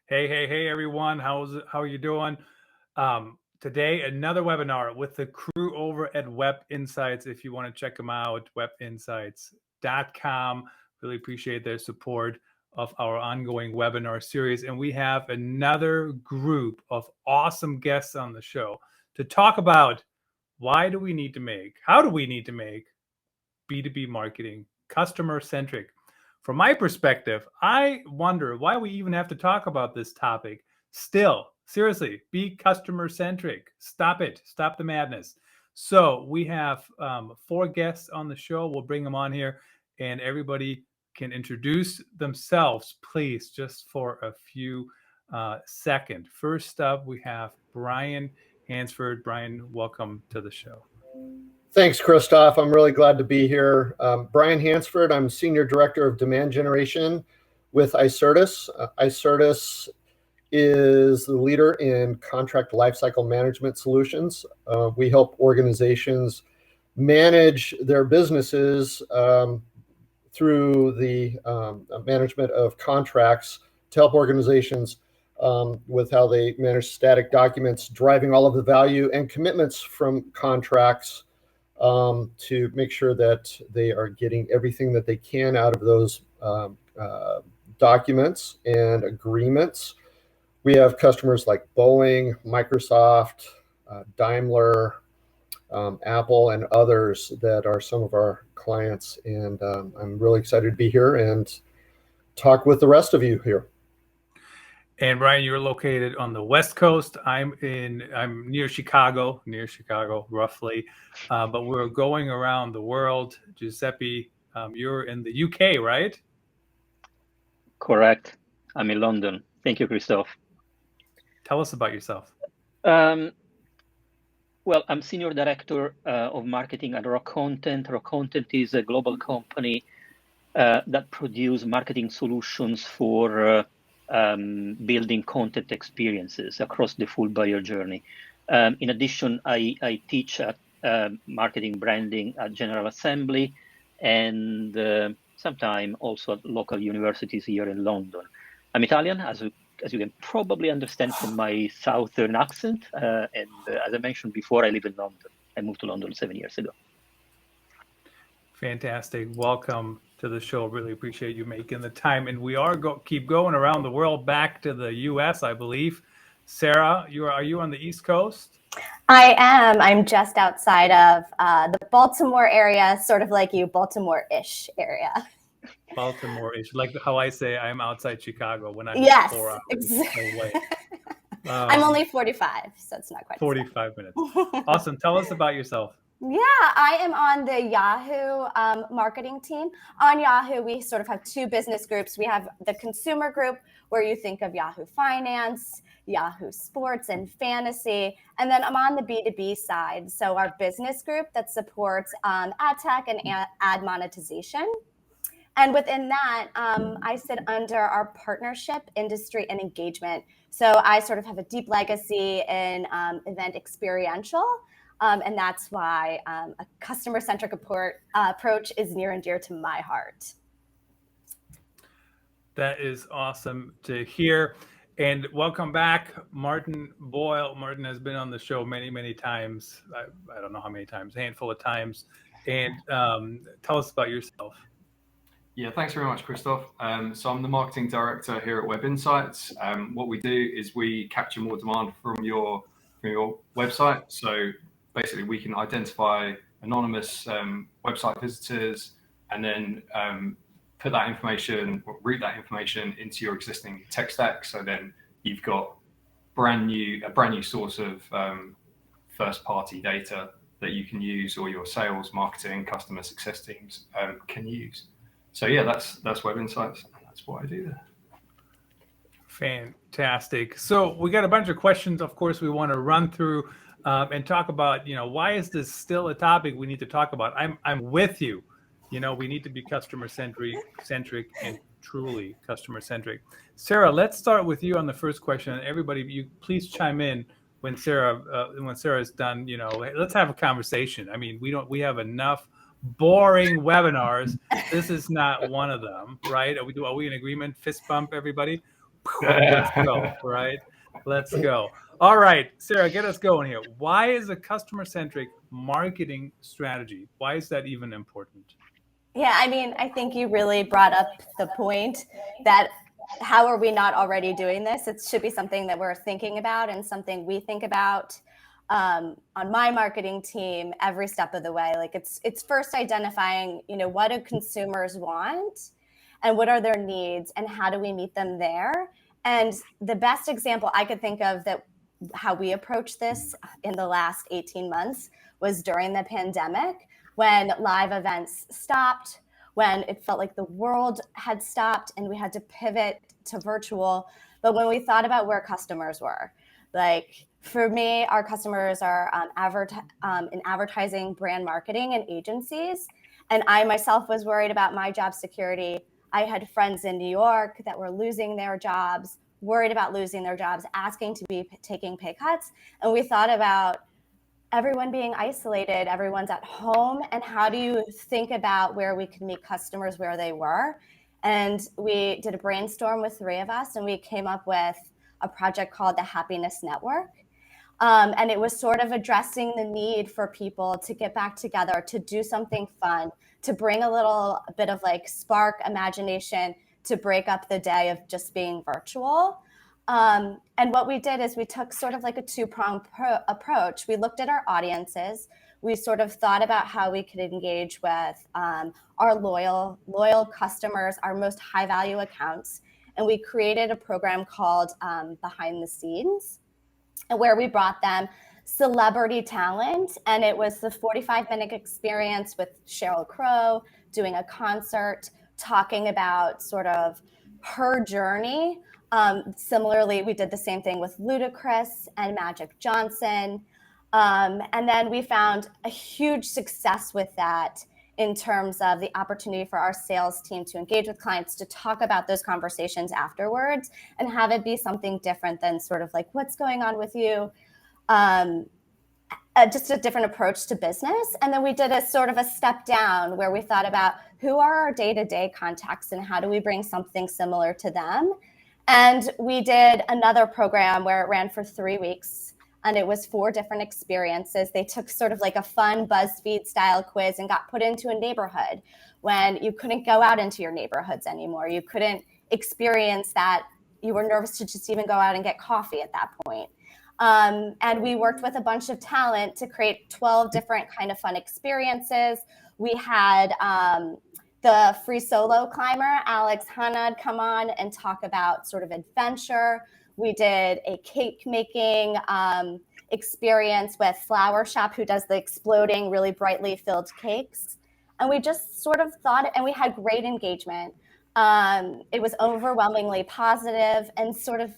Hey, everyone. How are you doing? Today, another webinar with the crew over at Web Insights. If you want to check them out, webinsights.com. Really appreciate their support of our ongoing webinar series. And we have another group of awesome guests on the show to talk about how do we need to make B2B marketing customer-centric. From my perspective, I wonder why we even have to talk about this topic. Still, seriously, be customer-centric. Stop it. Stop the madness. So we have 4 guests on the show. We'll bring them on here, and everybody can introduce themselves, please, just for a few seconds. First up, we have Brian Hansford. Brian, welcome to the show. Thanks, Christoph. I'm really glad to be here. Brian Hansford, I'm Senior Director of Demand Generation with Icertis. Icertis is the leader in contract lifecycle management solutions. We help organizations manage their businesses through the management of contracts to help organizations with how they manage static documents, driving all of the value and commitments from contracts to make sure that they are getting everything that they can out of those documents and agreements. We have customers like Boeing, Microsoft, Daimler, Apple, and others that are some of our clients. And I'm really excited to be here and talk with the rest of you here. And Brian, you're located on the West Coast. I'm near Chicago, roughly. But we're going around the world. Giuseppe, you're in the UK, right? Correct. I'm in London. Thank you, Christoph. Tell us about yourself. Well, I'm Senior Director of Marketing at Rock Content. Rock Content is a global company that produces marketing solutions for building content experiences across the full buyer journey. In addition, I teach at marketing branding at General Assembly and sometimes also at local universities here in London. I'm Italian, as you can probably understand from my southern accent. And as I mentioned before, I live in London. I moved to London 7 years ago. Fantastic. Welcome to the show. Really appreciate you making the time. And we are keep going around the world, back to the U.S., I believe. Sarah, are you on the East Coast? I am. I'm just outside of the Baltimore area, sort of like you, Baltimore-ish area. Baltimore-ish, like how I say I'm outside Chicago when I'm 4 hours away. I'm only 45, so it's not quite 45 minutes. Awesome. Tell us about yourself. Yeah, I am on the Yahoo marketing team. On Yahoo, we sort of have 2 business groups. We have the consumer group, where you think of Yahoo Finance, Yahoo Sports, and Fantasy. And then I'm on the B2B side, so our business group that supports ad tech and ad monetization. And within that, I sit under our partnership, industry, and engagement. So I sort of have a deep legacy in event experiential. And that's why a customer-centric approach is near and dear to my heart. That is awesome to hear. And welcome back, Martin Boyle. Martin has been on the show many, many times. I don't know how many times, a handful of times. And tell us about yourself. Yeah, thanks very much, Christoph. So I'm the marketing director here at Web Insights. What we do is we capture more demand from your website. So basically, we can identify anonymous website visitors and then put that information, route that information into your existing tech stack. So then you've got a brand new source of first-party data that you can use, or your sales, marketing, customer success teams can use. So yeah, that's Web Insights, and that's what I do there. Fantastic. So we got a bunch of questions, of course, we want to run through and talk about, why is this still a topic we need to talk about? I'm with you. We need to be customer-centric and truly customer-centric. Sarah, let's start with you on the first question. Everybody, you please chime in when Sarah's done. Let's have a conversation. I mean, we have enough boring webinars. This is not one of them, right? Are we in agreement? Fist bump, everybody. Let's go, right? Let's go. All right, Sarah, get us going here. Why is a customer-centric marketing strategy? Why is that even important? Yeah, I mean, I think you really brought up the point that how are we not already doing this? It should be something that we're thinking about and something we think about on my marketing team every step of the way. Like it's first identifying, what do consumers want and what are their needs and how do we meet them there? And the best example I could think of that how we approached this in the last 18 months was during the pandemic when live events stopped, when it felt like the world had stopped and we had to pivot to virtual. But when we thought about where customers were, like for me, our customers are in advertising, brand marketing, and agencies. And I myself was worried about my job security. I had friends in New York that were losing their jobs, worried about losing their jobs, asking to be taking pay cuts. And we thought about everyone being isolated, everyone's at home, and how do you think about where we could meet customers where they were? And we did a brainstorm with 3 of us, and we came up with a project called the Happiness Network. And it was sort of addressing the need for people to get back together, to do something fun, to bring a little bit of like spark imagination, to break up the day of just being virtual. And what we did is we took sort of like a 2-pronged approach. We looked at our audiences. We sort of thought about how we could engage with our loyal customers, our most high value accounts. And we created a program called Behind the Scenes, where we brought them celebrity talent. And it was the 45-minute experience with Sheryl Crow doing a concert, talking about sort of her journey. Similarly, we did the same thing with Ludacris and Magic Johnson. And then we found a huge success with that in terms of the opportunity for our sales team to engage with clients, to talk about those conversations afterwards and have it be something different than sort of like, what's going on with you? Just a different approach to business. And then we did a sort of a step down where we thought about who are our day-to-day contacts and how do we bring something similar to them? And we did another program where it ran for 3 weeks. And it was 4 different experiences. They took sort of like a fun BuzzFeed style quiz and got put into a neighborhood when you couldn't go out into your neighborhoods anymore. You couldn't experience that. You were nervous to just even go out and get coffee at that point. And we worked with a bunch of talent to create 12 different kind of fun experiences. We had the free solo climber, Alex Hanad, come on and talk about sort of adventure. We did a cake making experience with Flower Shop, who does the exploding, really brightly filled cakes. And we just sort of thought, and we had great engagement. It was overwhelmingly positive, and sort of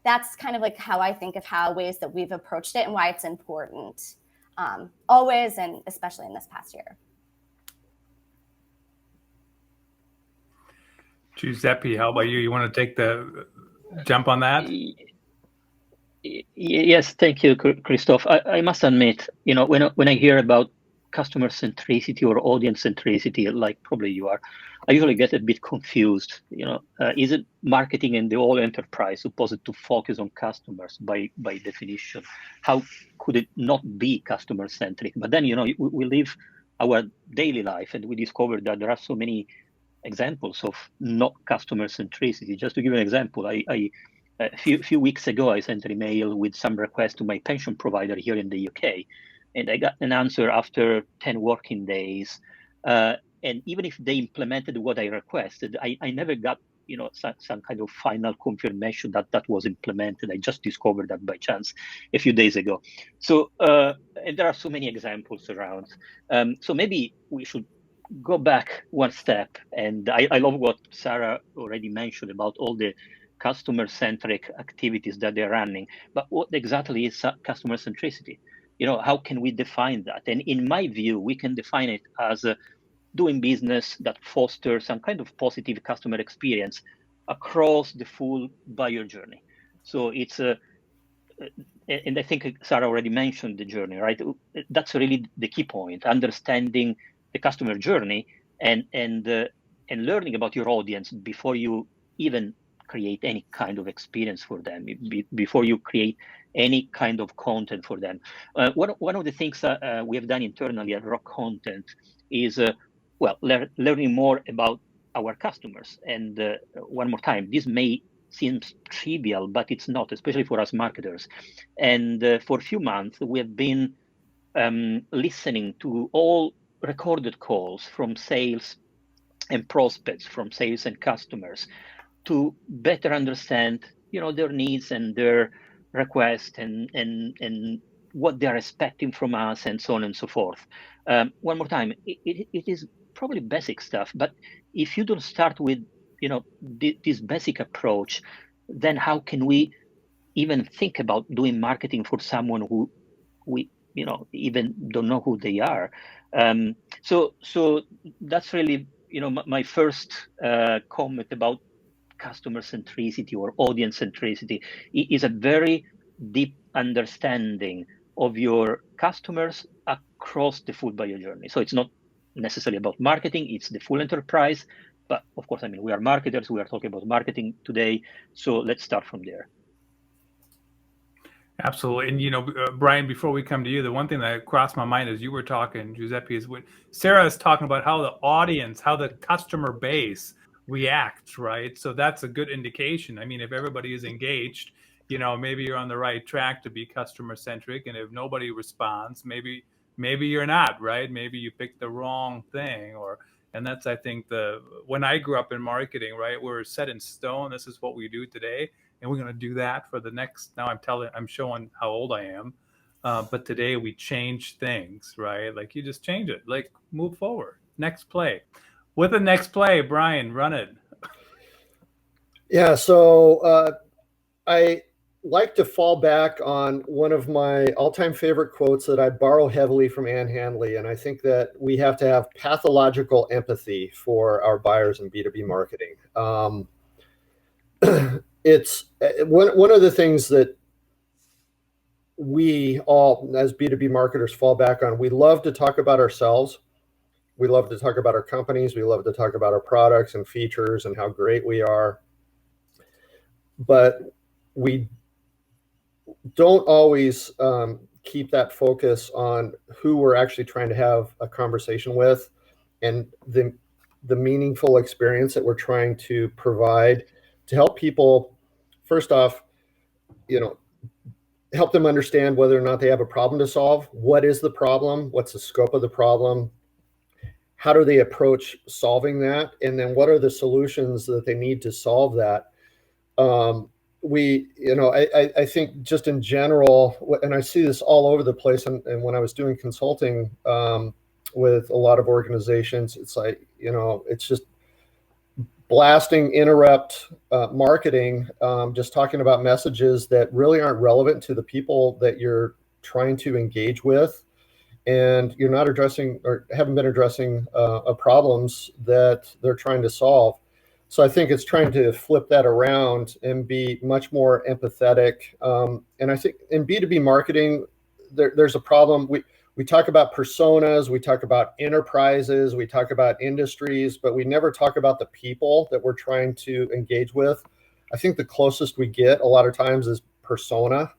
that's kind of like how I think of how ways that we've approached it and why it's important always, and especially in this past year. Giuseppe, how about you? You want to take the jump on that? Yes, thank you, Christoph. I must admit, when I hear about customer centricity or audience centricity, like probably you are, I usually get a bit confused. Is it marketing in the whole enterprise supposed to focus on customers by definition? How could it not be customer centric? But then, we live our daily life and we discover that there are so many examples of not customer centricity. Just to give an example, a few weeks ago, I sent an email with some request to my pension provider here in the UK, and I got an answer after 10 working days. And even if they implemented what I requested, I never got some kind of final confirmation that was implemented. I just discovered that by chance a few days ago. So and there are so many examples around. So maybe we should go back one step. And I love what Sarah already mentioned about all the customer-centric activities that they're running. But what exactly is customer centricity? How can we define that? And in my view, we can define it as doing business that fosters some kind of positive customer experience across the full buyer journey. So it's and I think Sarah already mentioned the journey, right? That's really the key point: understanding the customer journey and learning about your audience before you even create any kind of experience for them, before you create any kind of content for them. One of the things we have done internally at Rock Content is, learning more about our customers. And one more time, this may seem trivial, but it's not, especially for us marketers. And for a few months, we have been listening to all recorded calls from sales and prospects, from sales and customers, to better understand, their needs and their requests and what they're expecting from us, and so on and so forth. One more time, it is probably basic stuff, but if you don't start with, this basic approach, then how can we even think about doing marketing for someone who we, even don't know who they are? So that's really, my first comment about customer centricity or audience centricity. Is a very deep understanding of your customers across the full buyer journey. So it's not necessarily about marketing, it's the full enterprise. But of course, we are marketers, we are talking about marketing today. So let's start from there. Absolutely. And, Brian, before we come to you, the one thing that crossed my mind as you were talking, Giuseppe, is when Sarah is talking about how the audience, how the customer base reacts, right? So that's a good indication. If everybody is engaged, maybe you're on the right track to be customer centric. And if nobody responds, maybe you're not, right? Maybe you picked the wrong thing. And that's, I think, when I grew up in marketing, right, we're set in stone. This is what we do today. And we're going to do that for the next, now I'm showing how old I am. But today we change things, right? Like you just change it, like move forward, next play. With the next play, Brian, run it. Yeah, so I like to fall back on one of my all-time favorite quotes that I borrow heavily from Ann Handley. And I think that we have to have pathological empathy for our buyers in B2B marketing. It's one of the things that we all, as B2B marketers, fall back on. We love to talk about ourselves. We love to talk about our companies. We love to talk about our products and features and how great we are. But we don't always keep that focus on who we're actually trying to have a conversation with, and the meaningful experience that we're trying to provide to help people, first off, help them understand whether or not they have a problem to solve. What is the problem? What's the scope of the problem? How do they approach solving that? And then what are the solutions that they need to solve that? I think just in general, and I see this all over the place, and when I was doing consulting with a lot of organizations, it's like, it's just blasting interrupt marketing, just talking about messages that really aren't relevant to the people that you're trying to engage with. And you're not addressing or haven't been addressing problems that they're trying to solve. So I think it's trying to flip that around and be much more empathetic. And I think in B2B marketing, there's a problem. We talk about personas, we talk about enterprises, we talk about industries, but we never talk about the people that we're trying to engage with. I think the closest we get a lot of times is persona.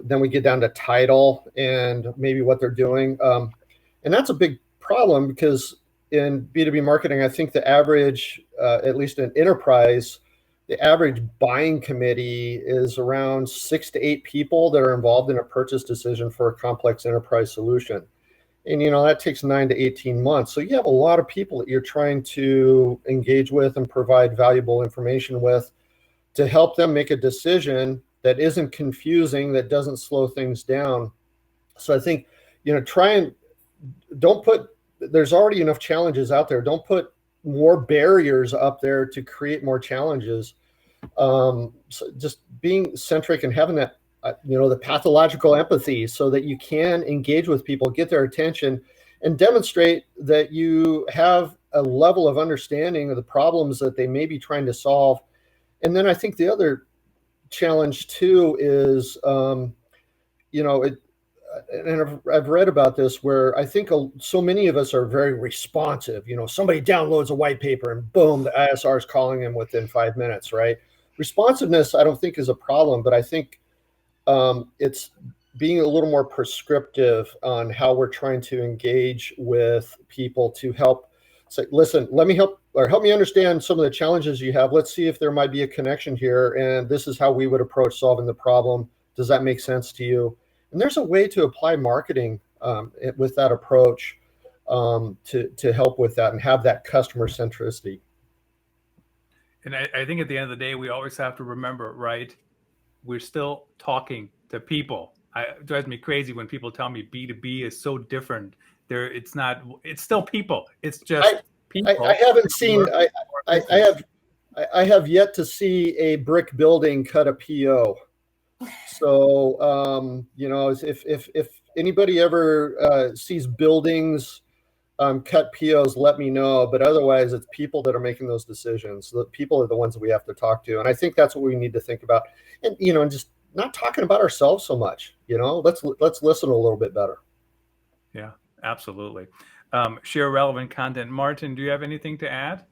Then we get down to title and maybe what they're doing. And that's a big problem, because in B2B marketing, I think the average, at least in enterprise, the average buying committee is around 6 to 8 people that are involved in a purchase decision for a complex enterprise solution. And, that takes 9 to 18 months. So you have a lot of people that you're trying to engage with and provide valuable information with to help them make a decision that isn't confusing, that doesn't slow things down. So I think, there's already enough challenges out there. Don't put more barriers up there to create more challenges. So just being centric and having that, the pathological empathy, so that you can engage with people, get their attention, and demonstrate that you have a level of understanding of the problems that they may be trying to solve. And then I think the other challenge too is, and I've read about this, where I think so many of us are very responsive. Somebody downloads a white paper and boom, the ISR is calling them within 5 minutes, right? responsiveness, I don't think is a problem, but I think it's being a little more prescriptive on how we're trying to engage with people to help say, listen, let me help me understand some of the challenges you have. Let's see if there might be a connection here. And this is how we would approach solving the problem. Does that make sense to you? And there's a way to apply marketing with that approach to help with that and have that customer centricity. And I think at the end of the day, we always have to remember, right? We're still talking to people. It drives me crazy when people tell me B2B is so different. It's not. It's still people. It's just people. I haven't seen. I have yet to see a brick building cut a PO. So if anybody ever sees buildings cut POs, let me know. But otherwise, it's people that are making those decisions. The people are the ones that we have to talk to, and I think that's what we need to think about. And and just not talking about ourselves so much. Let's listen a little bit better. Yeah, absolutely. Share relevant content. Martin, do you have anything to add?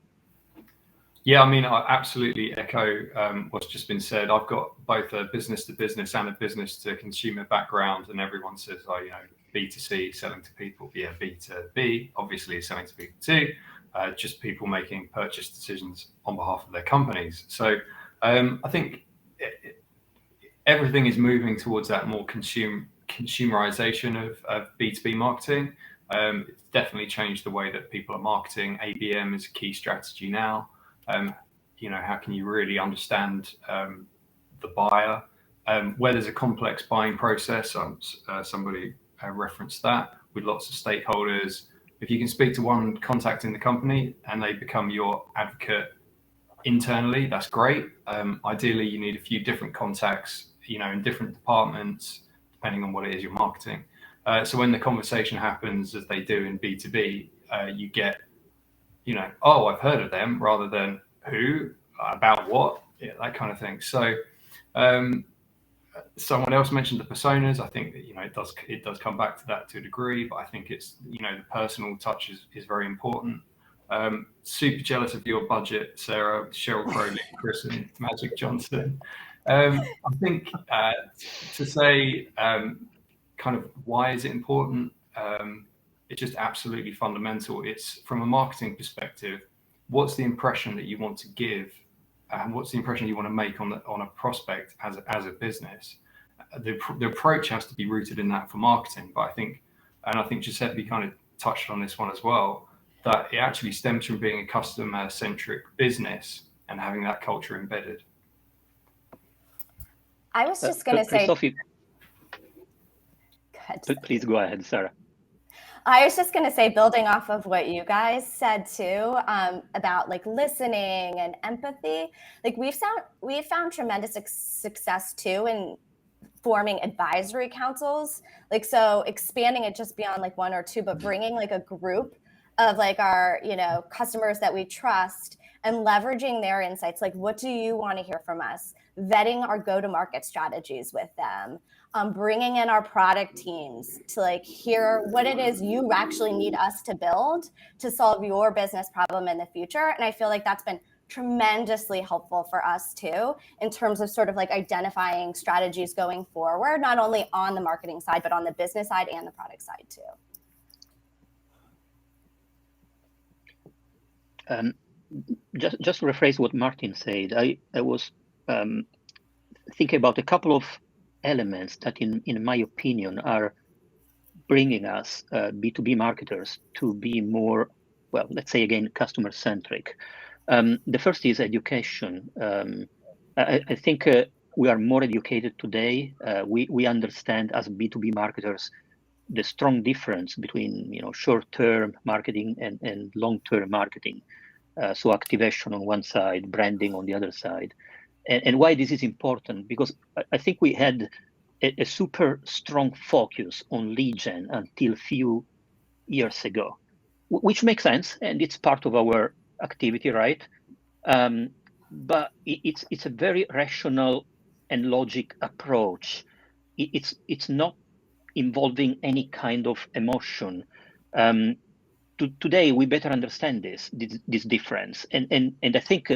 Yeah, I mean, I absolutely echo what's just been said. I've got both a business to business and a business to consumer background, and everyone says, B2C, selling to people. Yeah, B2B, obviously selling to people too, just people making purchase decisions on behalf of their companies. So I think everything is moving towards that more consumerization of B2B marketing. It's definitely changed the way that people are marketing. ABM is a key strategy now. How can you really understand the buyer? Where there's a complex buying process, somebody referenced that, with lots of stakeholders. If you can speak to one contact in the company and they become your advocate internally, that's great. Ideally, you need a few different contacts, in different departments, depending on what it is you're marketing. So when the conversation happens, as they do in B2B, you get, oh, I've heard of them, rather than who, about what, that kind of thing. So someone else mentioned the personas. I think that, it does come back to that to a degree, but I think it's, the personal touch is very important. Super jealous of your budget, Sarah, Cheryl Crowley, Chris and Magic Johnson. I think to say kind of why is it important? It's just absolutely fundamental. It's from a marketing perspective, what's the impression that you want to give, and what's the impression you want to make on a prospect as a business. The approach has to be rooted in that for marketing. But I think Giuseppe kind of touched on this one as well, that it actually stems from being a customer-centric business and having that culture embedded. I was just going to say. Please go ahead, Sarah. I was just going to say, building off of what you guys said too, about like listening and empathy, like we've found tremendous success too in forming advisory councils. Like, so expanding it just beyond like one or two, but bringing like a group of like our, customers that we trust and leveraging their insights. Like, what do you want to hear from us? Vetting our go-to-market strategies with them. Bringing in our product teams to like hear what it is you actually need us to build to solve your business problem in the future. And I feel like that's been tremendously helpful for us too, in terms of sort of like identifying strategies going forward, not only on the marketing side, but on the business side and the product side too. Just to rephrase what Martin said, I was thinking about a couple of elements that, in my opinion, are bringing us B2B marketers to be more, well, let's say again, customer-centric. The first is education. I think we are more educated today. We understand as B2B marketers the strong difference between short-term marketing and long-term marketing. So activation on one side, branding on the other side. And why this is important, because I think we had a super strong focus on lead gen until a few years ago, which makes sense, and it's part of our activity, right? But it's a very rational and logic approach. It's not involving any kind of emotion. Today we better understand this difference, and I think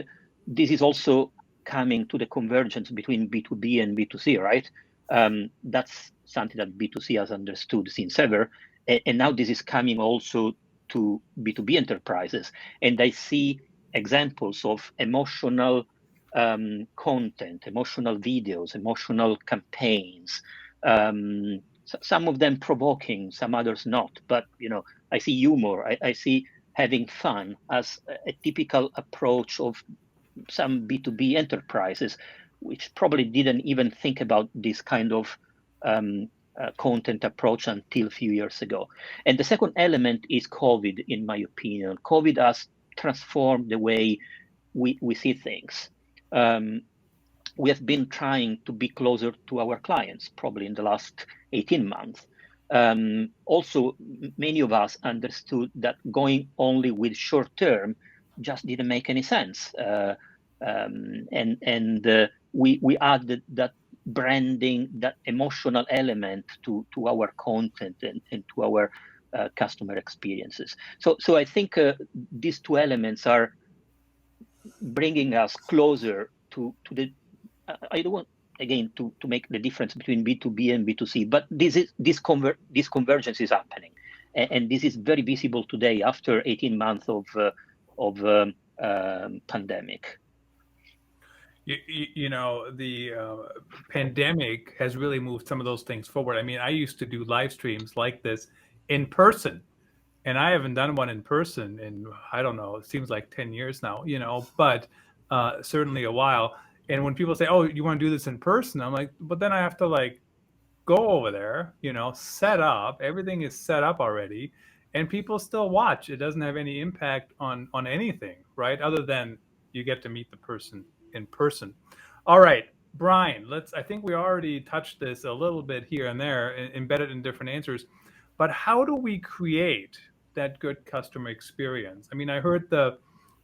this is also coming to the convergence between B2B and B2C, right? That's something that B2C has understood since ever. And now this is coming also to B2B enterprises. And I see examples of emotional content, emotional videos, emotional campaigns, some of them provoking, some others not. But, I see humor, I see having fun as a typical approach of some B2B enterprises, which probably didn't even think about this kind of content approach until a few years ago. And the second element is COVID, in my opinion. COVID has transformed the way we see things. We have been trying to be closer to our clients, probably in the last 18 months. Also, many of us understood that going only with short term just didn't make any sense. We added that branding, that emotional element to our content and to our customer experiences. So I think these two elements are bringing us closer to the. I don't want again to make the difference between B2B and B2C, but this convergence is happening, and this is very visible today after 18 months of pandemic. The pandemic has really moved some of those things forward. I mean, I used to do live streams like this in person, and I haven't done one in person in, I don't know, it seems like 10 years now, but certainly a while. And when people say, oh, you want to do this in person? I'm like, but then I have to go over there, set up, everything is set up already, and people still watch. It doesn't have any impact on anything, right? Other than you get to meet the person in person. All right, Brian, I think we already touched this a little bit here and there, embedded in different answers, but how do we create that good customer experience? I mean, I heard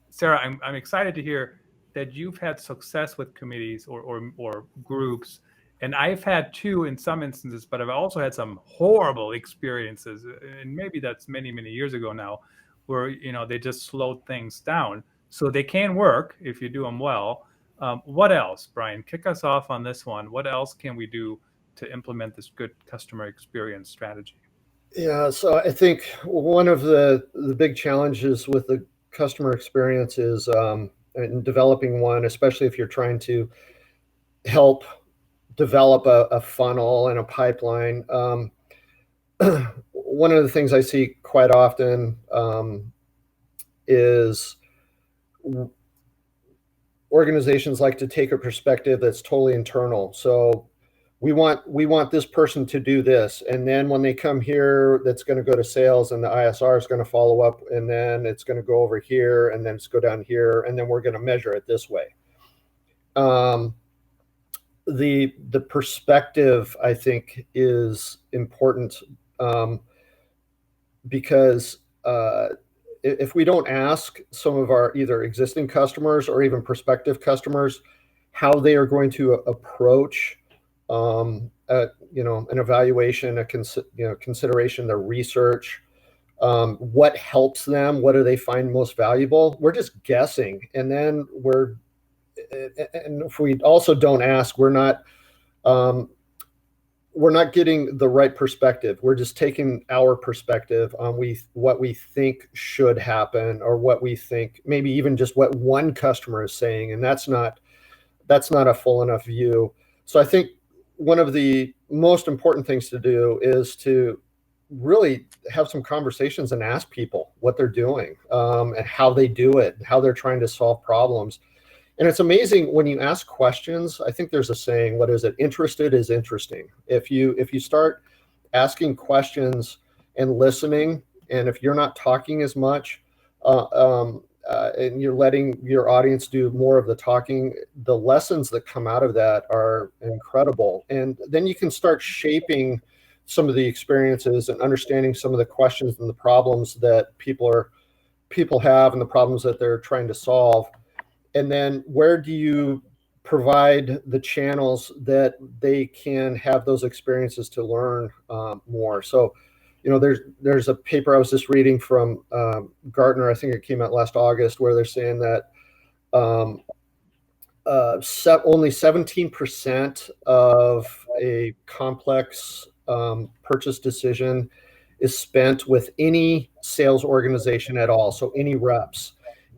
Sarah, I'm excited to hear that you've had success with committees or groups, and I've had too in some instances, but I've also had some horrible experiences, and maybe that's many, many years ago now, where they just slowed things down. So they can work if you do them well. What else, Brian? Kick us off on this one. What else can we do to implement this good customer experience strategy? Yeah, so I think one of the big challenges with the customer experience is in developing one, especially if you're trying to help develop a funnel and a pipeline. One of the things I see quite often is organizations like to take a perspective that's totally internal. So we want this person to do this, and then when they come here, that's going to go to sales, and the ISR is going to follow up, and then it's going to go over here, and then it's go down here, and then we're going to measure it this way. The perspective, I think, is important because if we don't ask some of our either existing customers or even prospective customers how they are going to approach an evaluation, consideration, their research, what helps them, what do they find most valuable, we're just guessing. And then if we also don't ask, we're not getting the right perspective. We're just taking our perspective on what we think should happen, or what we think, maybe even just what one customer is saying, and that's not a full enough view. So I think one of the most important things to do is to really have some conversations and ask people what they're doing, and how they do it, how they're trying to solve problems. And it's amazing when you ask questions. I think there's a saying, what is it? Interested is interesting. If you start asking questions and listening, and if you're not talking as much, and you're letting your audience do more of the talking, the lessons that come out of that are incredible. And then you can start shaping some of the experiences and understanding some of the questions and the problems that people have and the problems that they're trying to solve. And then where do you provide the channels that they can have those experiences to learn more? So, there's a paper I was just reading from Gartner, I think it came out last August, where they're saying that only 17% of a complex purchase decision is spent with any sales organization at all, so any reps.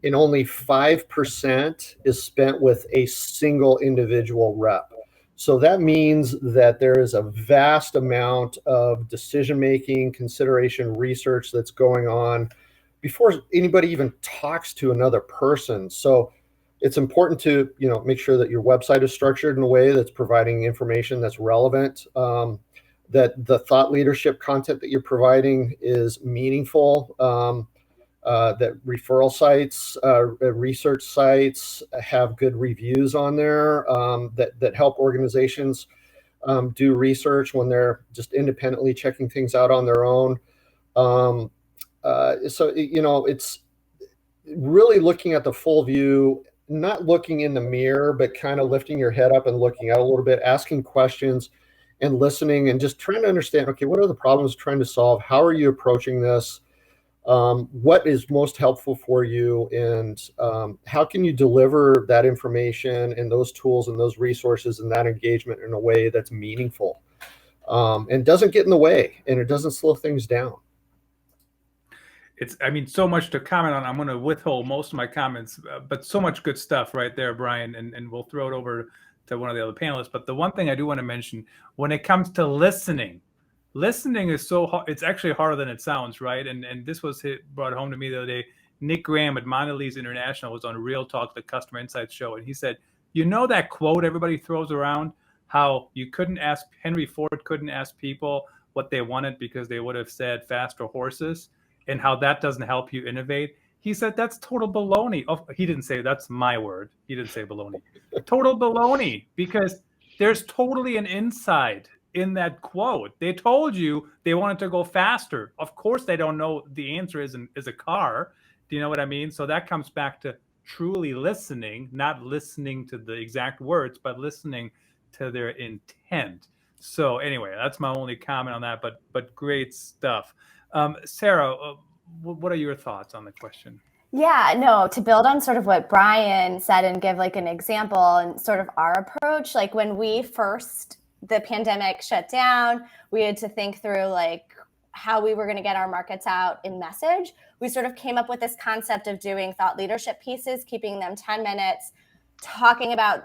And only 5% is spent with a single individual rep. So that means that there is a vast amount of decision-making, consideration, research that's going on before anybody even talks to another person. So it's important to, make sure that your website is structured in a way that's providing information that's relevant, that the thought leadership content that you're providing is meaningful, that referral sites, research sites have good reviews on there, that help organizations do research when they're just independently checking things out on their own. It's really looking at the full view, not looking in the mirror, but kind of lifting your head up and looking out a little bit, asking questions and listening and just trying to understand, okay, what are the problems trying to solve? How are you approaching this? What is most helpful for you? And how can you deliver that information and those tools and those resources and that engagement in a way that's meaningful and doesn't get in the way and it doesn't slow things down? So much to comment on. I'm going to withhold most of my comments, but so much good stuff right there, Brian, and we'll throw it over to one of the other panelists. But the one thing I do want to mention, when it comes to listening is so hard. It's actually harder than it sounds, right? And this was brought home to me the other day. Nick Graham at Mondelez International was on Real Talk, the Customer Insights show, and he said, that quote everybody throws around, how Henry Ford couldn't ask people what they wanted because they would have said faster horses, and how that doesn't help you innovate. He said that's total baloney. Oh, he didn't say, that's my word. He didn't say baloney. Total baloney, because there's totally an inside in that quote. They told you they wanted to go faster. Of course, they don't know the answer is a car. Do you know what I mean? So that comes back to truly listening, not listening to the exact words, but listening to their intent. So anyway, that's my only comment on that, but great stuff. Sarah, what are your thoughts on the question? Yeah, no, to build on sort of what Brian said and give like an example and sort of our approach, like when the pandemic shut down, we had to think through like how we were going to get our markets out in message. We sort of came up with this concept of doing thought leadership pieces, keeping them 10 minutes, talking about,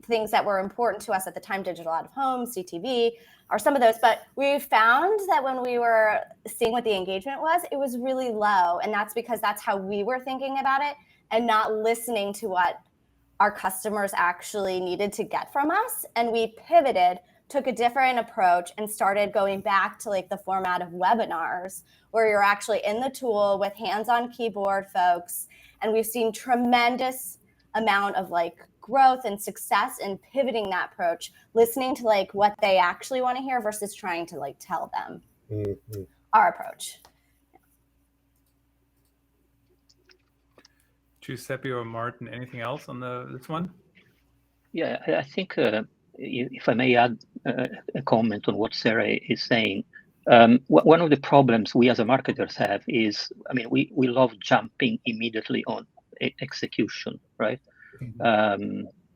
things that were important to us at the time, digital out of home, CTV, are some of those. But we found that when we were seeing what the engagement was, it was really low. And that's because that's how we were thinking about it and not listening to what our customers actually needed to get from us. And we pivoted, took a different approach, and started going back to like the format of webinars where you're actually in the tool with hands-on keyboard folks. And we've seen tremendous amount of like growth and success in pivoting that approach, listening to like what they actually want to hear versus trying to like tell them our approach. Giuseppe or Martin, anything else on this one? Yeah, I think if I may add a comment on what Sarah is saying, one of the problems we as a marketers have is, we love jumping immediately on execution, right?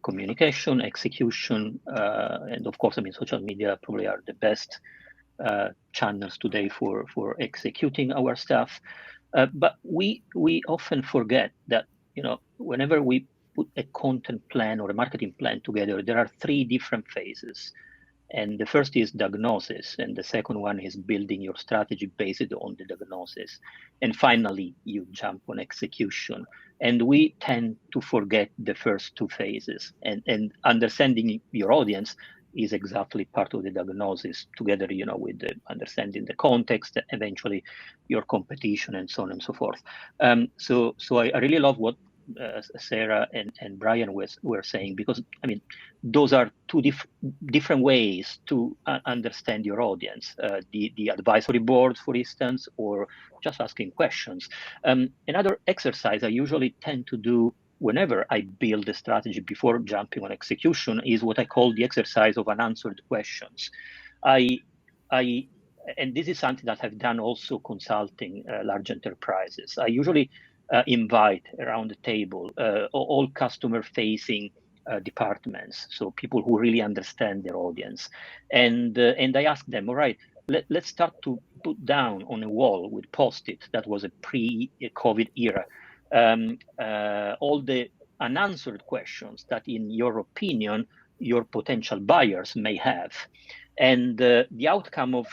Communication, execution, and of course, social media probably are the best channels today for executing our stuff. But we often forget that, whenever we put a content plan or a marketing plan together, there are 3 different phases. And the first is diagnosis, and the second one is building your strategy based on the diagnosis. And finally, you jump on execution. And we tend to forget the first 2 phases. And understanding your audience is exactly part of the diagnosis, together, with the understanding the context, eventually your competition, and so on and so forth. So I really love what Sarah and Brian were saying, because those are 2 different ways to understand your audience. The advisory board, for instance, or just asking questions. Another exercise I usually tend to do whenever I build a strategy before jumping on execution is what I call the exercise of unanswered questions. And this is something that I've done also consulting large enterprises. I usually invite around the table all customer-facing departments, so people who really understand their audience, and I ask them, all right, let's start to put down on a wall with post-it, that was a pre-COVID era, all the unanswered questions that, in your opinion, your potential buyers may have. And the outcome of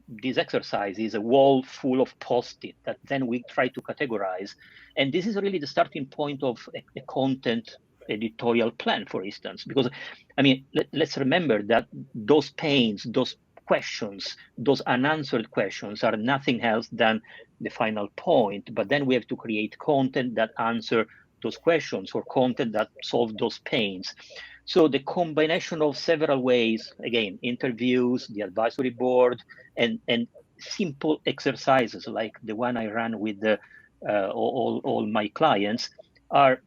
this exercise is a wall full of post-it that then we try to categorize. And this is really the starting point of a content editorial plan, for instance, because, I mean, let's remember that those pains, those questions, those unanswered questions are nothing else than the final point. But then we have to create content that answer those questions, or content that solve those pains. So the combination of several ways, again, interviews, the advisory board, and simple exercises like the one I ran with all my clients, are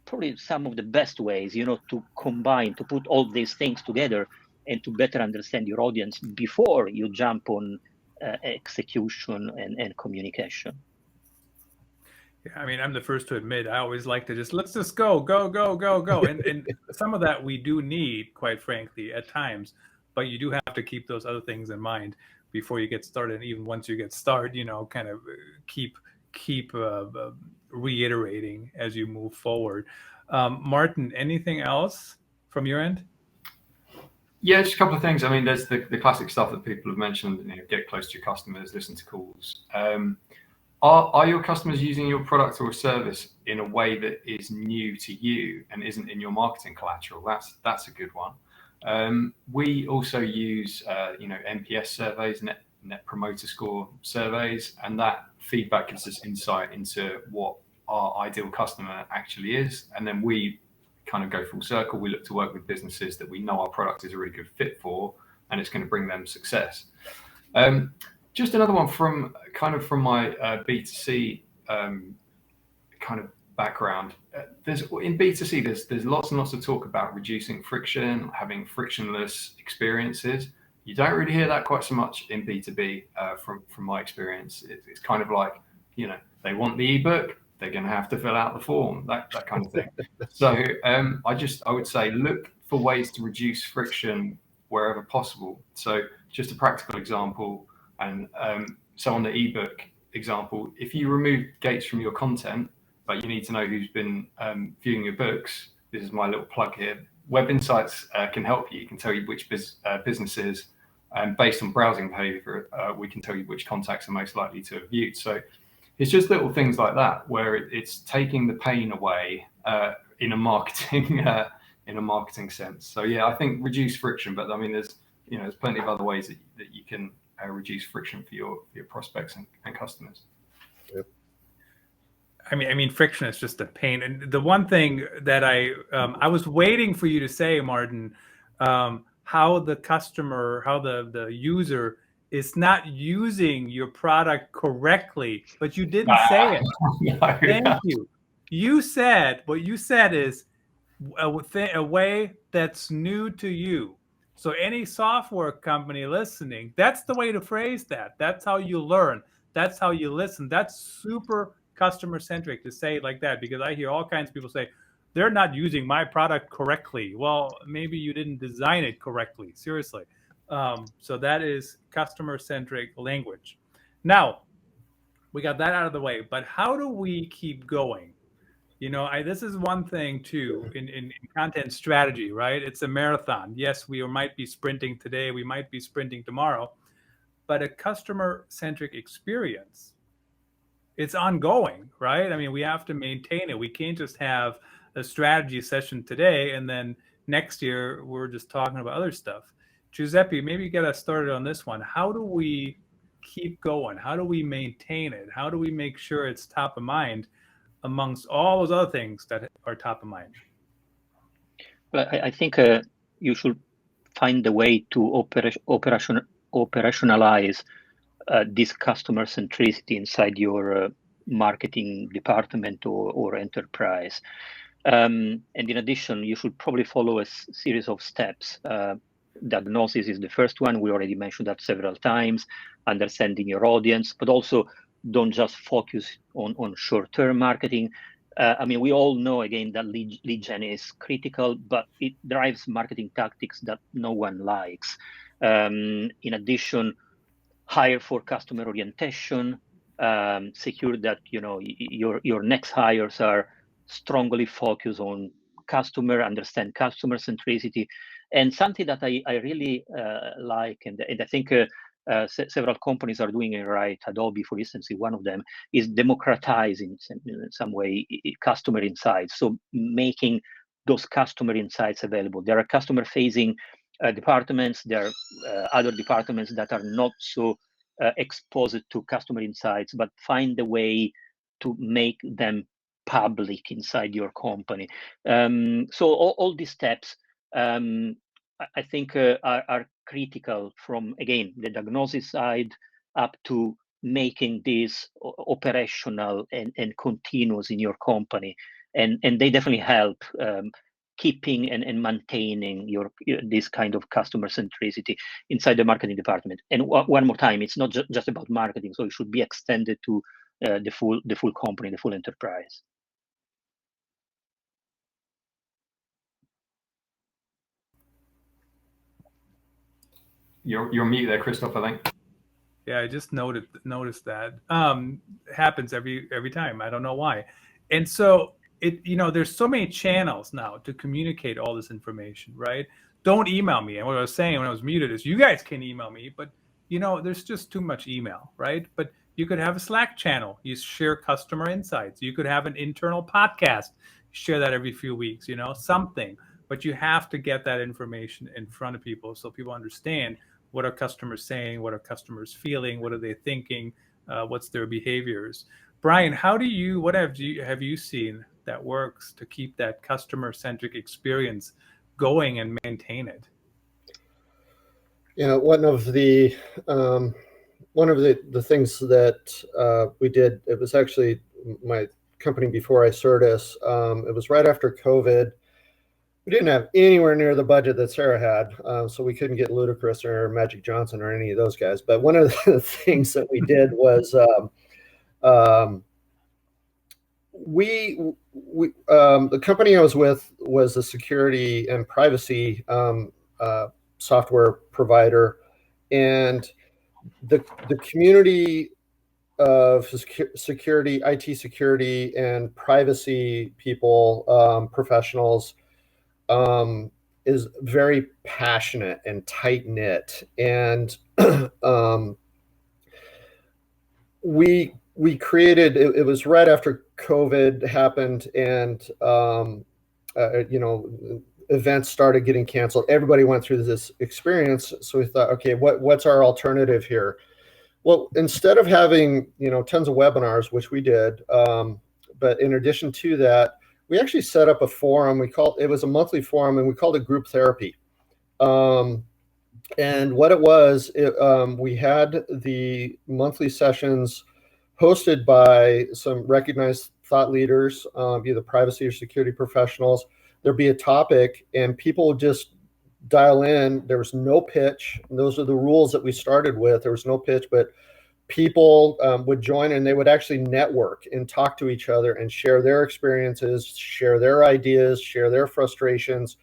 probably some of the best ways, to combine, to put all these things together and to better understand your audience before you jump on execution and communication. I mean, I'm the first to admit, I always like to let's just go. And some of that we do need, quite frankly, at times, but you do have to keep those other things in mind before you get started. And even once you get started, kind of keep reiterating as you move forward. Martin, anything else from your end? Yeah, just a couple of things. I mean, there's the classic stuff that people have mentioned, get close to your customers, listen to calls. Are your customers using your product or service in a way that is new to you and isn't in your marketing collateral? That's a good one. We also use NPS surveys, net promoter score surveys, and that feedback gives us insight into what our ideal customer actually is. And then we kind of go full circle. We look to work with businesses that we know our product is a really good fit for, and it's going to bring them success. Just another one from my B2C kind of background. In B2C, there's lots and lots of talk about reducing friction, having frictionless experiences. You don't really hear that quite so much in B2B from my experience. It's kind of like, they want the ebook, they're going to have to fill out the form, that kind of thing. So I would say look for ways to reduce friction wherever possible. So just a practical example. And so on the ebook example, if you remove gates from your content, but you need to know who's been viewing your books, this is my little plug here. Web Insights can help you. You can tell you which businesses, based on browsing behavior, we can tell you which contacts are most likely to have viewed. So it's just little things like that where it's taking the pain away in a marketing sense. So yeah, I think reduce friction, but I mean there's plenty of other ways that you can reduce friction for your prospects and customers. Yep. I mean, friction is just a pain. And the one thing that I was waiting for you to say, Martin, how the customer, how the user is not using your product correctly, but you didn't say it. No, Thank you. You said, what you said is a way that's new to you. So any software company listening, that's the way to phrase that. That's how you learn. That's how you listen. That's super customer centric to say it like that, because I hear all kinds of people say, they're not using my product correctly. Well, maybe you didn't design it correctly. Seriously. So that is customer centric language. Now, we got that out of the way, but how do we keep going? This is one thing too in content strategy, right? It's a marathon. Yes, we might be sprinting today, we might be sprinting tomorrow, but a customer-centric experience, it's ongoing, right? I mean, we have to maintain it. We can't just have a strategy session today and then next year we're just talking about other stuff. Giuseppe, maybe get us started on this one. How do we keep going? How do we maintain it? How do we make sure it's top of mind amongst all those other things that are top of mind? Well, I think you should find a way to operationalize this customer centricity inside your marketing department or enterprise. And in addition, you should probably follow a series of steps. Diagnosis is the first one. We already mentioned that several times, understanding your audience, but also don't just focus on short-term marketing. I mean, we all know, again, that lead gen is critical, but it drives marketing tactics that no one likes. In addition, hire for customer orientation, secure that your next hires are strongly focused on customer, understand customer centricity, and something that I really like, and I think several companies are doing it right. Adobe, for instance, one of them, is democratizing in some way customer insights. So making those customer insights available. There are customer-facing departments. There are other departments that are not so exposed to customer insights, but find a way to make them public inside your company. So all these steps, I think, are critical from, again, the diagnosis side up to making this operational and continuous in your company. And they definitely help keeping and maintaining this kind of customer centricity inside the marketing department. And one more time, it's not just about marketing, so it should be extended to the full company, the full enterprise. You're mute there, Christoph, I think. Yeah, I just noticed that. Happens every time. I don't know why. And so there's so many channels now to communicate all this information, right? Don't email me. And what I was saying when I was muted is you guys can email me, but there's just too much email, right? But you could have a Slack channel. You share customer insights. You could have an internal podcast. Share that every few weeks, something. But you have to get that information in front of people so people understand what are customers saying, what are customers feeling, what are they thinking, what's their behaviors. Brian, what have you seen that works to keep that customer-centric experience going and maintain it? One of the things that we did, it was actually my company before Icertis. It was right after COVID. We didn't have anywhere near the budget that Sarah had, so we couldn't get Ludacris or Magic Johnson or any of those guys. But one of the things that we did was the company I was with was a security and privacy software provider, and the community of security, IT security, and privacy people, professionals, is very passionate and tight knit, and we created. It was right after COVID happened, and events started getting canceled. Everybody went through this experience, so we thought, okay, what's our alternative here? Well, instead of having tons of webinars, which we did, but in addition to that, we actually set up a forum. It was a monthly forum, and we called it group therapy. And what it was, we had the monthly sessions hosted by some recognized thought leaders, either privacy or security professionals. There'd be a topic, and people would just dial in. There was no pitch. And those are the rules that we started with. There was no pitch, but people would join, and they would actually network and talk to each other and share their experiences, share their ideas, share their frustrations.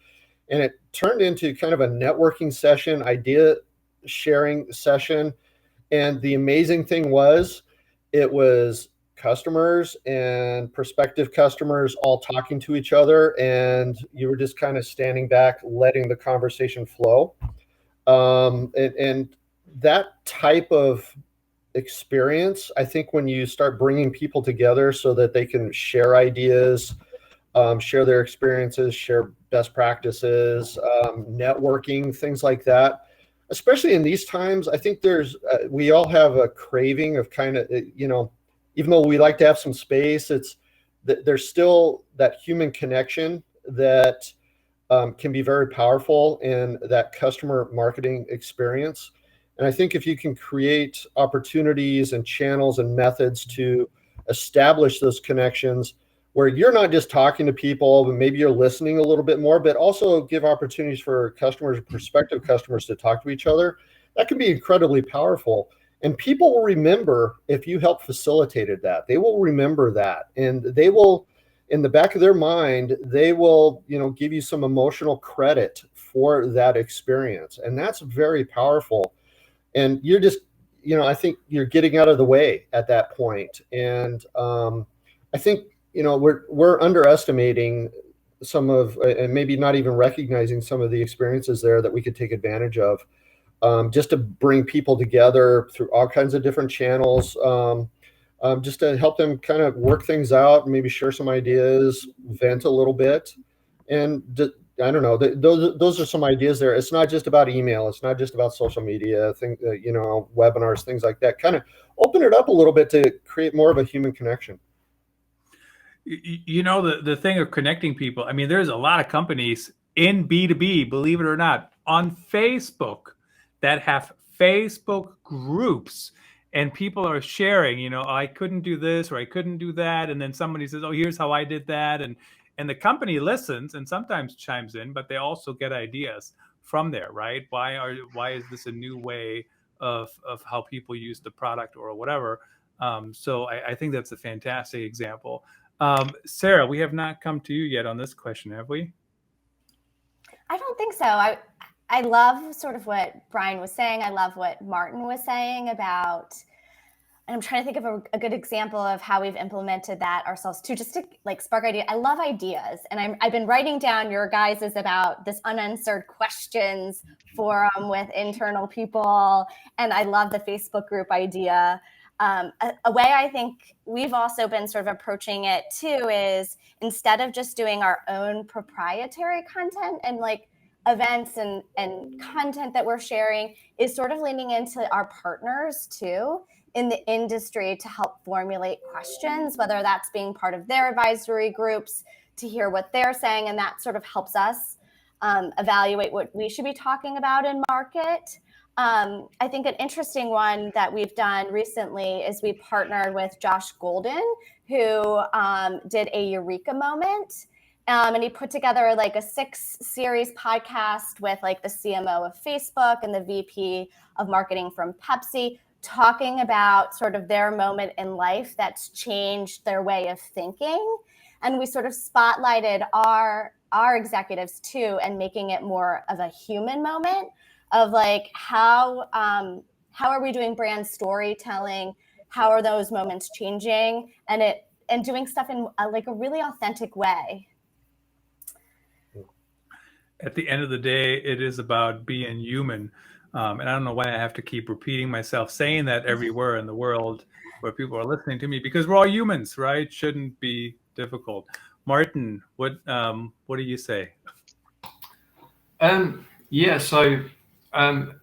And it turned into kind of a networking session, idea sharing session. And the amazing thing was, it was customers and prospective customers all talking to each other, and you were just kind of standing back, letting the conversation flow. And that type of experience, I think, when you start bringing people together so that they can share ideas, share their experiences, share best practices, networking, things like that, especially in these times, I think we all have a craving of kind of, even though we like to have some space, there's still that human connection that can be very powerful in that customer marketing experience. And I think if you can create opportunities and channels and methods to establish those connections where you're not just talking to people, but maybe you're listening a little bit more, but also give opportunities for customers, prospective customers, to talk to each other, that can be incredibly powerful. And people will remember if you help facilitated that. They will remember that, and they will, in the back of their mind, they will, give you some emotional credit for that experience. And that's very powerful. And you're just, I think you're getting out of the way at that point. And I think, we're underestimating some of, and maybe not even recognizing some of the experiences there that we could take advantage of, just to bring people together through all kinds of different channels, just to help them kind of work things out, maybe share some ideas, vent a little bit. And I don't know, those are some ideas there. It's not just about email. It's not just about social media, webinars, things like that. Kind of open it up a little bit to create more of a human connection. The thing of connecting people, I mean, there's a lot of companies in B2B, believe it or not, on Facebook that have Facebook groups, and people are sharing, I couldn't do this or I couldn't do that. And then somebody says, oh, here's how I did that. And the company listens and sometimes chimes in, but they also get ideas from there, right? Why is this a new way of how people use the product or whatever? So I think that's a fantastic example. Sarah, we have not come to you yet on this question, have we? I don't think so. I love sort of what Brian was saying. I love what Martin was saying about, and I'm trying to think of a good example of how we've implemented that ourselves too, just to like spark ideas. I love ideas. And I've been writing down your guys' about this unanswered questions forum with internal people. And I love the Facebook group idea. A way I think we've also been sort of approaching it too is instead of just doing our own proprietary content and like events and content that we're sharing, is sort of leaning into our partners too in the industry to help formulate questions, whether that's being part of their advisory groups to hear what they're saying. And that sort of helps us evaluate what we should be talking about in market. I think an interesting one that we've done recently is we partnered with Josh Golden, who did a Eureka moment. And he put together like a 6-series podcast with like the CMO of Facebook and the VP of marketing from Pepsi, talking about sort of their moment in life that's changed their way of thinking. And we sort of spotlighted our executives too, and making it more of a human moment of like, how are we doing brand storytelling? How are those moments changing? And doing stuff in like a really authentic way. At the end of the day, it is about being human. And I don't know why I have to keep repeating myself, saying that everywhere in the world where people are listening to me, because we're all humans, right? Shouldn't be difficult. Martin, what do you say?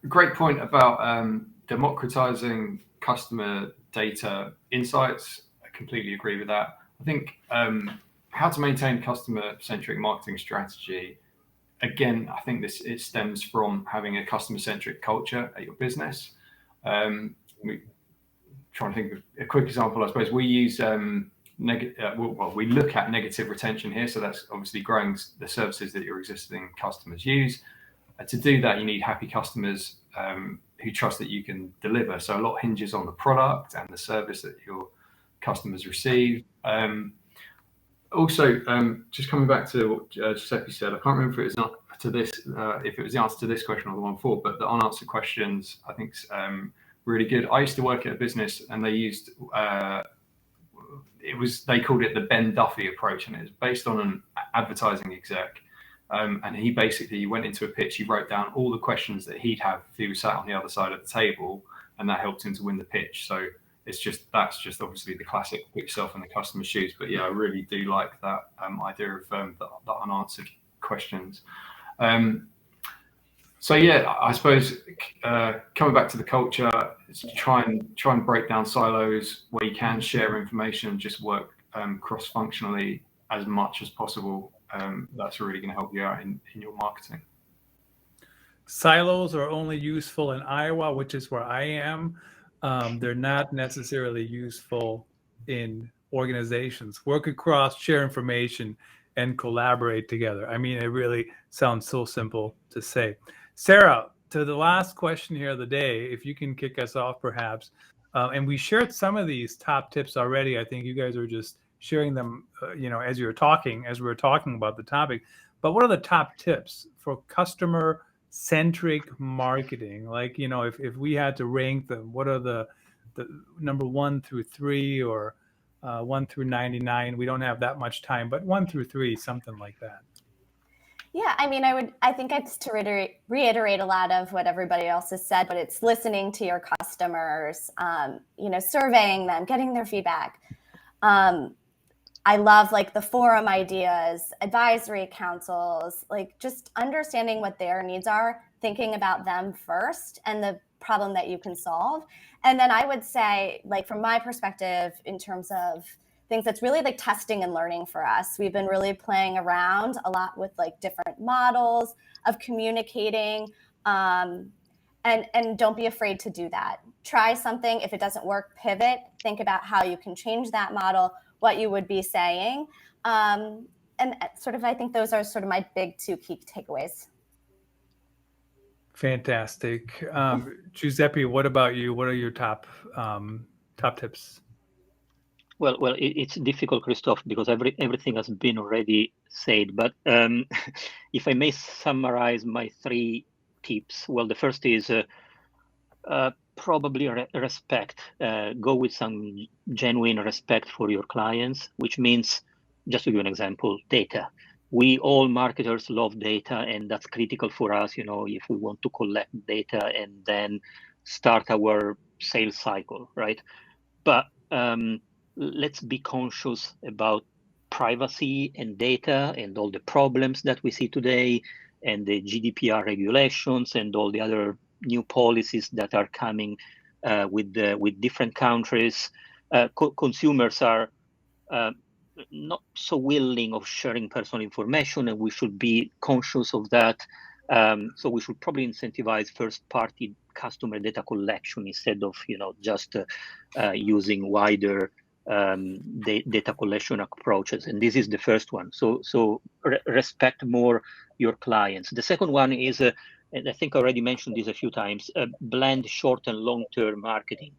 Great point about democratizing customer data insights. I completely agree with that. I think how to maintain customer-centric marketing strategy. Again, I think it stems from having a customer-centric culture at your business. We trying to think of a quick example. I suppose we use we look at negative retention here. So that's obviously growing the services that your existing customers use. To do that, you need happy customers who trust that you can deliver. So a lot hinges on the product and the service that your customers receive. Also, just coming back to what Giuseppe said, I can't remember if it was if it was the answer to this question or the one before, but the unanswered questions, I think, really good. I used to work at a business, and they used they called it the Ben Duffy approach, and it was based on an advertising exec. And he basically went into a pitch. He wrote down all the questions that he'd have if he was sat on the other side of the table, and that helped him to win the pitch. So that's just obviously the classic put yourself in the customer's shoes. But yeah, I really do like that idea of the unanswered questions. So yeah, I suppose coming back to the culture, try and break down silos where you can share information, just work cross-functionally as much as possible. That's really going to help you out in your marketing. Silos are only useful in Iowa, which is where I am. They're not necessarily useful in organizations. Work across, share information, and collaborate together. I mean, it really sounds so simple to say. Sarah, to the last question here of the day, if you can kick us off perhaps, and we shared some of these top tips already. I think you guys are just sharing them, as we were talking about the topic. But what are the top tips for customer-centric marketing? Like, if we had to rank them, what are the number 1 through 3 or 1 through 99? We don't have that much time, but 1 through 3, something like that. Yeah, I mean, I think it's to reiterate a lot of what everybody else has said, but it's listening to your customers, surveying them, getting their feedback. I love like the forum ideas, advisory councils, like just understanding what their needs are, thinking about them first and the problem that you can solve. And then I would say, like, from my perspective, in terms of things that's really like testing and learning for us, we've been really playing around a lot with like different models of communicating, and don't be afraid to do that. Try something. If it doesn't work, pivot, think about how you can change that model, what you would be saying. And sort of, I think those are sort of my big 2 key takeaways. Fantastic. Giuseppe, what about you? What are your top tips? Well, it's difficult, Christoph, because everything has been already said. But if I may summarize my 3 tips, well, the first is probably respect. Go with some genuine respect for your clients, which means, just to give an example, data. We all marketers love data, and that's critical for us, if we want to collect data and then start our sales cycle, right? But let's be conscious about privacy and data and all the problems that we see today, and the GDPR regulations and all the other new policies that are coming with different countries. Consumers are not so willing of sharing personal information, and we should be conscious of that. So we should probably incentivize first-party customer data collection instead of just using wider data collection approaches. And this is the first one. So respect more your clients. The second one is, and I think I already mentioned this a few times, blend short and long-term marketing.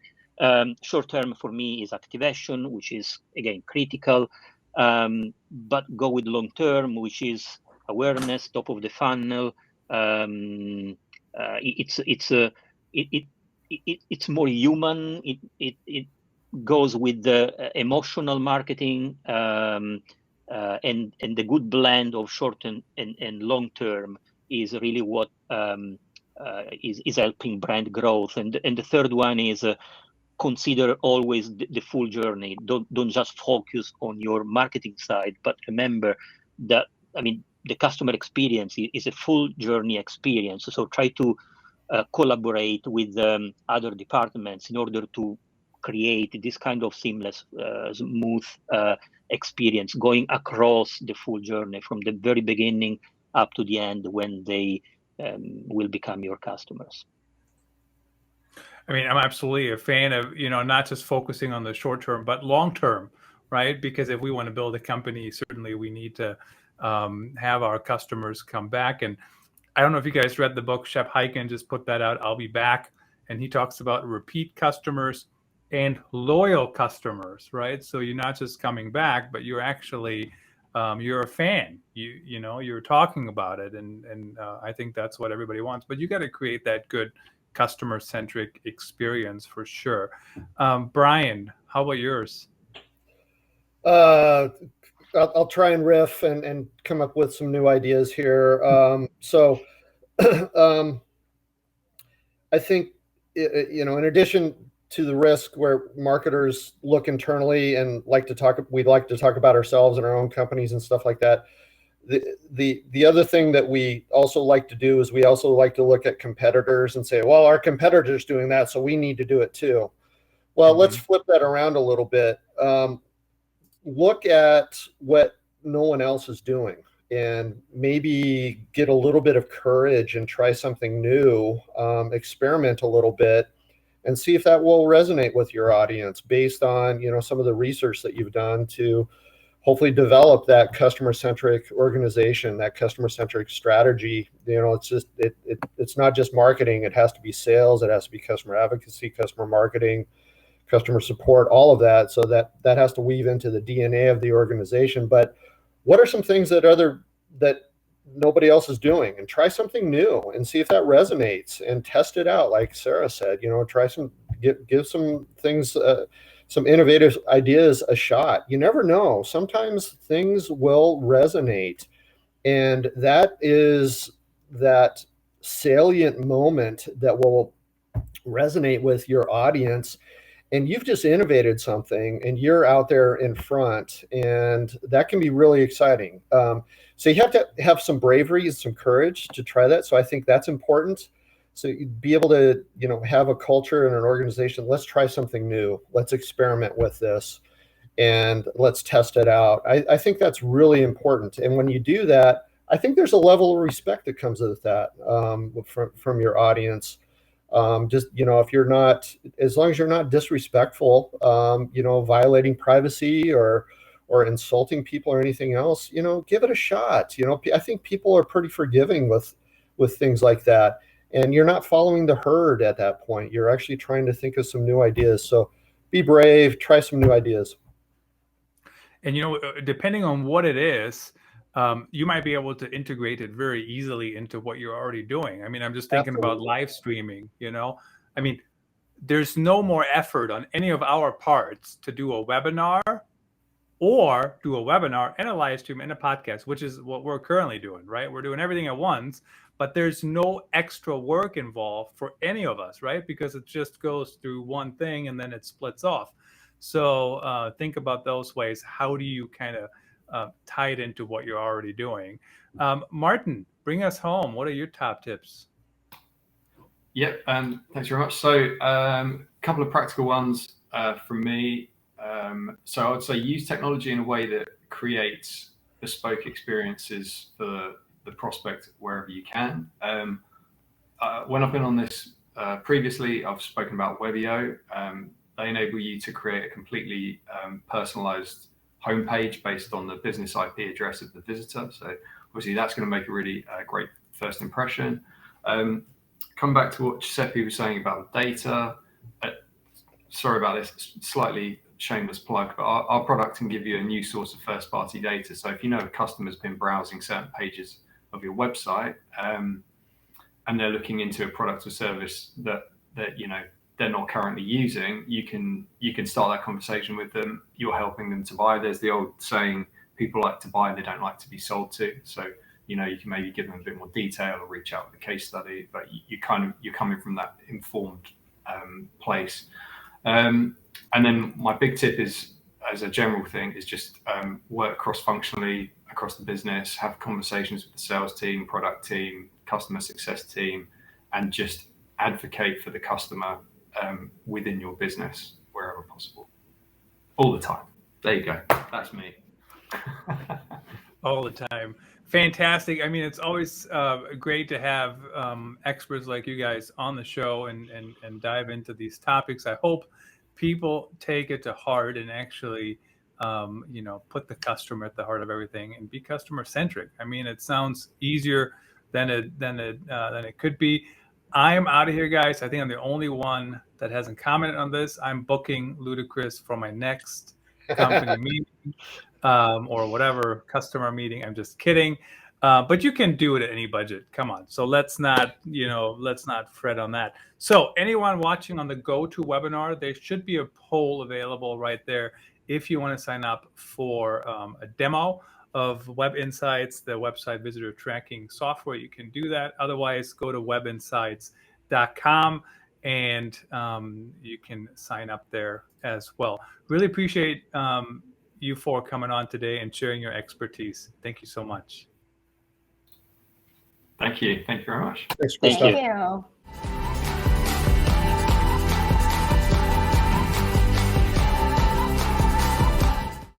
Short-term for me is activation, which is again critical, but go with long-term, which is awareness, top of the funnel. It's more human. It goes with the emotional marketing, and the good blend of short and long term is really what is helping brand growth. And the third one is consider always the full journey. Don't just focus on your marketing side, but remember that the customer experience is a full journey experience. So try to collaborate with other departments in order to create this kind of seamless, smooth experience going across the full journey from the very beginning up to the end when they will become your customers. I'm absolutely a fan of, not just focusing on the short term, but long term, right? Because if we want to build a company, certainly we need to have our customers come back. And I don't know if you guys read the book, Shep Hyken just put that out, I'll Be Back. And he talks about repeat customers and loyal customers, right? So you're not just coming back, but you're actually, you're a fan, you're talking about it. And I think that's what everybody wants, but you got to create that good customer-centric experience for sure. Brian, how about yours? I'll try and riff and come up with some new ideas here. I think, in addition to the risk where marketers look internally and we'd like to talk about ourselves and our own companies and stuff like that. The other thing that we also like to do is we also like to look at competitors and say, well, our competitor's doing that, so we need to do it too. Well, let's flip that around a little bit. Look at what no one else is doing and maybe get a little bit of courage and try something new, experiment a little bit and see if that will resonate with your audience based on, some of the research that you've done to hopefully develop that customer-centric organization, that customer-centric strategy. It's not just marketing. It has to be sales. It has to be customer advocacy, customer marketing, customer support, all of that. So that has to weave into the DNA of the organization. But what are some things that nobody else is doing, and try something new and see if that resonates and test it out. Like Sarah said, give some things, some innovative ideas a shot. You never know. Sometimes things will resonate, and that is that salient moment that will resonate with your audience. And you've just innovated something, and you're out there in front, and that can be really exciting. So you have to have some bravery and some courage to try that. So I think that's important. So you'd be able to, have a culture and an organization. Let's try something new. Let's experiment with this, and let's test it out. I think that's really important. And when you do that, I think there's a level of respect that comes with that from your audience. If you're not, as long as you're not disrespectful, violating privacy or insulting people or anything else, give it a shot. I think people are pretty forgiving with things like that. And you're not following the herd at that point. You're actually trying to think of some new ideas. So be brave, try some new ideas. And, depending on what it is, you might be able to integrate it very easily into what you're already doing. I mean, I'm just thinking about live streaming, I mean, there's no more effort on any of our parts to do a webinar and a live stream and a podcast, which is what we're currently doing, right? We're doing everything at once, but there's no extra work involved for any of us, right? Because it just goes through one thing and then it splits off. So think about those ways. How do you kind of tie it into what you're already doing? Martin, bring us home. What are your top tips? Yep, thanks very much. So a couple of practical ones from me. So I would say use technology in a way that creates bespoke experiences for the prospect wherever you can. When I've been on this previously, I've spoken about Webio. They enable you to create a completely personalized homepage based on the business IP address of the visitor. So obviously that's going to make a really great first impression. Come back to what Giuseppe was saying about data. Sorry about this slightly shameless plug, but our product can give you a new source of first-party data. So if you know a customer's been browsing certain pages of your website and they're looking into a product or service that they're not currently using, you can start that conversation with them. You're helping them to buy. There's the old saying, people like to buy, they don't like to be sold to. So you can maybe give them a bit more detail or reach out with a case study, but you're coming from that informed place. And then my big tip is, as a general thing, is just work cross-functionally across the business, have conversations with the sales team, product team, customer success team, and just advocate for the customer within your business wherever possible, all the time. There you go. That's me. All the time. Fantastic. I mean, it's always great to have experts like you guys on the show and dive into these topics. I hope people take it to heart and actually, put the customer at the heart of everything and be customer centric. I mean, it sounds easier than it could be. I'm out of here, guys. I think I'm the only one that hasn't commented on this. I'm booking Ludacris for my next company meeting or whatever customer meeting. I'm just kidding. But you can do it at any budget. Come on. So let's not fret on that. So anyone watching on the GoToWebinar, there should be a poll available right there if you want to sign up for a demo of Web Insights, the website visitor tracking software. You can do that. Otherwise, go to webinsights.com and you can sign up there as well. Really appreciate you four coming on today and sharing your expertise. Thank you so much. Thank you. Thank you very much. Thanks, Christoph. Thank you.